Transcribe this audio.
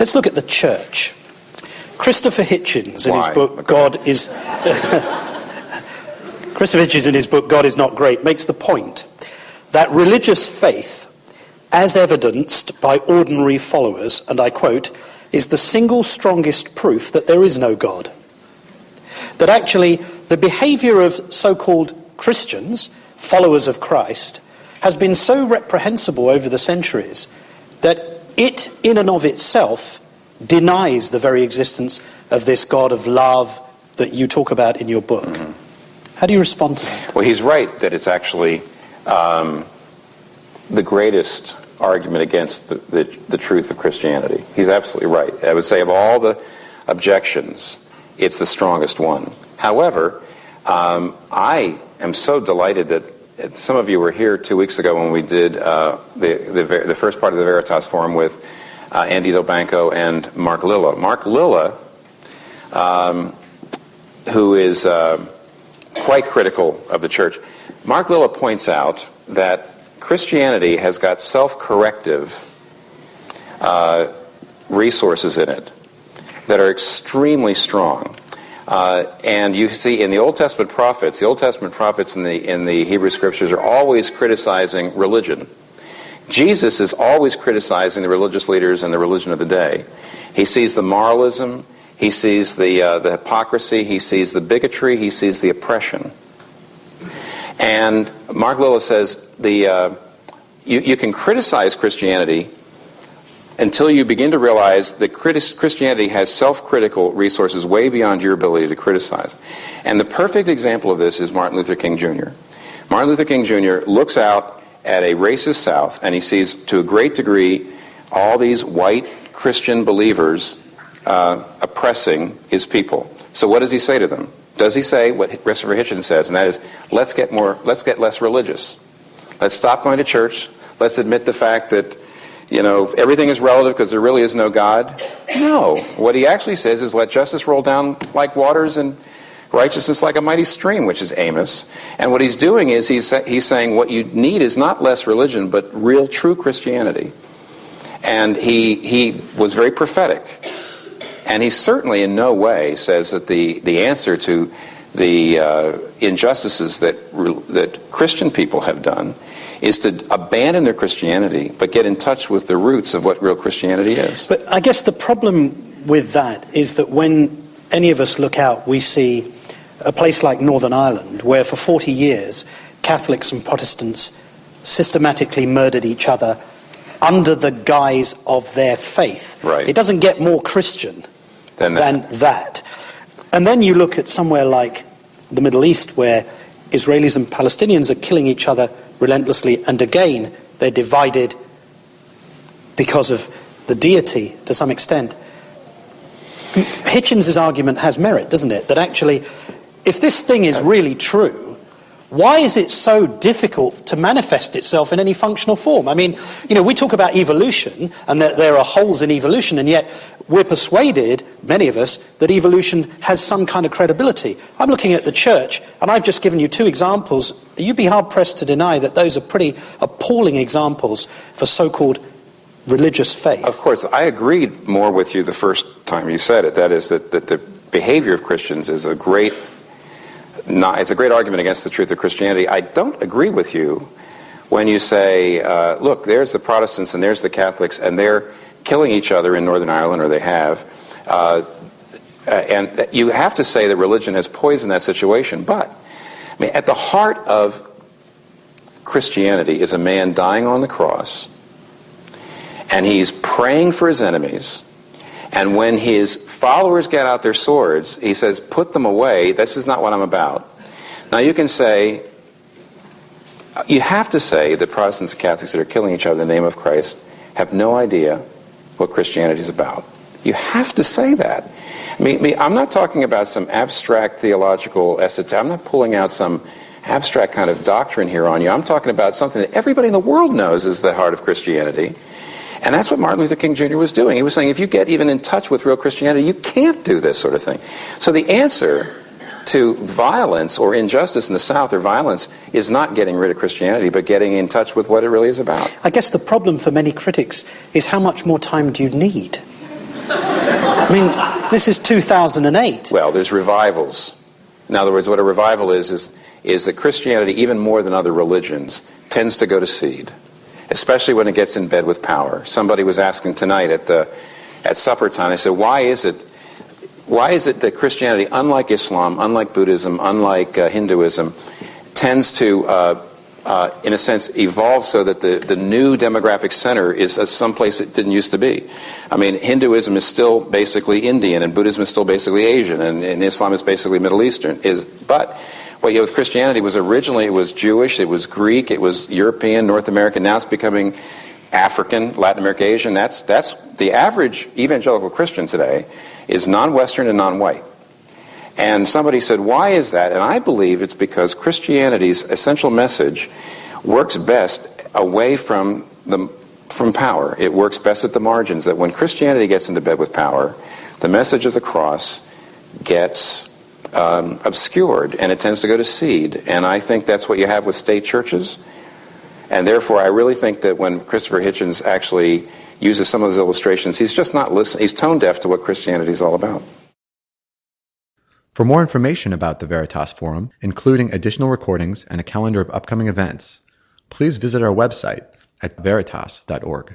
Let's look at the church. Christopher Hitchens in his book God is Not Great makes the point that religious faith, as evidenced by ordinary followers, and I quote, is the single strongest proof that there is no God. That actually the behavior of so-called Christians, followers of Christ, has been so reprehensible over the centuries that it in and of itself denies the very existence of this God of love that you talk about in your book. Mm-hmm. How do you respond to that? Well, he's right that it's actually the greatest argument against the truth of Christianity. He's absolutely right. I would say of all the objections, it's the strongest one. However, I am so delighted that some of you were here 2 weeks ago when we did the first part of the VeritasForum with Andy Delbanco and Mark Lilla. Mark Lilla, who is quite critical of the church, Mark Lilla points out that Christianity has got self-corrective resources in it that are extremely strong. And you see in the Old Testament prophets in the Hebrew Scriptures are always criticizing religion. Jesus is always criticizing the religious leaders and the religion of the day. He sees the moralism, he sees the hypocrisy, he sees the bigotry, he sees the oppression. And Mark Lilla says you can criticize Christianity until you begin to realize that Christianity has self-critical resources way beyond your ability to criticize. And the perfect example of this is Martin Luther King Jr. Martin Luther King Jr. looks out at a racist South and he sees to a great degree all these white Christian believers oppressing his people. So what does he say to them? Does he say what Christopher Hitchens says, and that is, let's get less religious. Let's stop going to church. Let's admit the fact that, everything is relative because there really is no God. No. What he actually says is let justice roll down like waters and righteousness like a mighty stream, which is Amos. And what he's doing is he's saying what you need is not less religion, but real, true Christianity. And he was very prophetic. And he certainly in no way says that the answer to the injustices that Christian people have done is to abandon their Christianity, but get in touch with the roots of what real Christianity is. But I guess the problem with that is that when any of us look out, we see a place like Northern Ireland, where for 40 years Catholics and Protestants systematically murdered each other under the guise of their faith. Right. It doesn't get more Christian than that. And then you look at somewhere like the Middle East, where Israelis and Palestinians are killing each other relentlessly, and again they're divided because of the deity to some extent. Hitchens' argument has merit, doesn't it? That actually, if this thing is really true, why is it so difficult to manifest itself in any functional form? I mean, we talk about evolution and that there are holes in evolution, and yet we're persuaded, many of us, that evolution has some kind of credibility. I'm looking at the church, and I've just given you 2 examples. You'd be hard-pressed to deny that those are pretty appalling examples for so-called religious faith. Of course, I agreed more with you the first time you said it. That is that the behavior of Christians is a great argument against the truth of Christianity. I don't agree with you when you say, look, there's the Protestants and there's the Catholics, and they're killing each other in Northern Ireland, or they have. And you have to say that religion has poisoned that situation. But I mean, at the heart of Christianity is a man dying on the cross, and he's praying for his enemies. And when his followers get out their swords, he says, put them away. This is not what I'm about. Now you have to say that Protestants and Catholics that are killing each other in the name of Christ have no idea what Christianity is about. You have to say that. I mean, I'm not talking about some abstract theological esoteric. I'm not pulling out some abstract kind of doctrine here on you. I'm talking about something that everybody in the world knows is the heart of Christianity. And that's what Martin Luther King Jr. was doing. He was saying, if you get even in touch with real Christianity, you can't do this sort of thing. So the answer to violence or injustice in the South, or violence, is not getting rid of Christianity, but getting in touch with what it really is about. I guess the problem for many critics is how much more time do you need? I mean, this is 2008. Well, there's revivals. In other words, what a revival is that Christianity, even more than other religions, tends to go to seed, especially when it gets in bed with power. Somebody was asking tonight at supper time, I said, why is it that Christianity, unlike Islam, unlike Buddhism, unlike Hinduism, tends to, in a sense, evolve so that the new demographic center is someplace it didn't used to be? I mean, Hinduism is still basically Indian, and Buddhism is still basically Asian, and Islam is basically Middle Eastern. But what you have with Christianity was originally it was Jewish, it was Greek, it was European, North American. Now it's becoming African, Latin American, Asian. That's the average evangelical Christian today is non-Western and non-white. And somebody said, why is that? And I believe it's because Christianity's essential message works best away from power. It works best at the margins, that when Christianity gets into bed with power, the message of the cross gets obscured, and it tends to go to seed. And I think that's what you have with state churches. And therefore, I really think that when Christopher Hitchens actually uses some of those illustrations, he's just not listening. He's tone deaf to what Christianity is all about. For more information about the Veritas Forum, including additional recordings and a calendar of upcoming events, please visit our website at veritas.org.